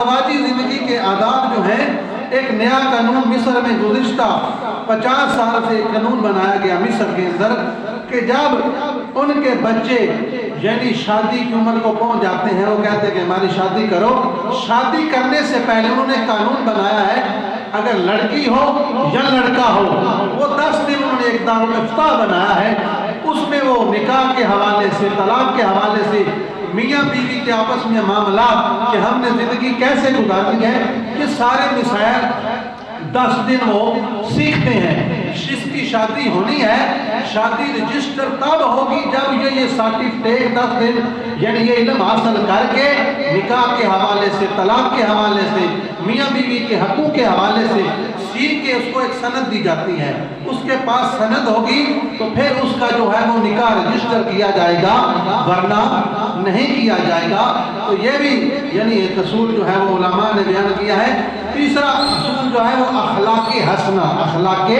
ازدواجی زندگی کے آداب جو ہیں، ایک نیا قانون مصر میں گزشتہ 50 سال سے قانون بنایا گیا مصر کے اندر کہ جب ان کے بچے یعنی شادی کی عمر کو پہنچ جاتے ہیں، وہ کہتے ہیں کہ ہماری شادی کرو، شادی کرنے سے پہلے انہوں نے قانون بنایا ہے اگر لڑکی ہو یا لڑکا ہو، وہ 10 دن انہوں نے ایک دارالافتاء بنایا ہے، اس میں وہ نکاح کے حوالے سے، طلاق کے حوالے سے، میاں بیوی کے آپس میں معاملات کہ ہم نے زندگی کیسے گزارنی ہے، یہ سارے مسائل 10 دن وہ سیکھتے ہیں۔ جس کی شادی ہونی ہے، شادی رجسٹر تب ہوگی جب یہ سرٹیفکیٹ 10 دن یعنی یہ علم حاصل کر کے نکاح کے حوالے سے، طلاق کے حوالے سے، میاں بیوی کے حقوق کے حوالے سے سیکھ کے اس کو ایک سند دی جاتی ہے۔ اس کے پاس سند ہوگی تو پھر اس کا جو ہے وہ نکاح رجسٹر کیا جائے گا، ورنہ نہیں کیا جائے گا۔ تو یہ بھی یعنی ایک اصول جو ہے وہ علماء نے بیان کیا ہے۔ تیسرا اصول جو ہے وہ اخلاق حسنہ، اخلاق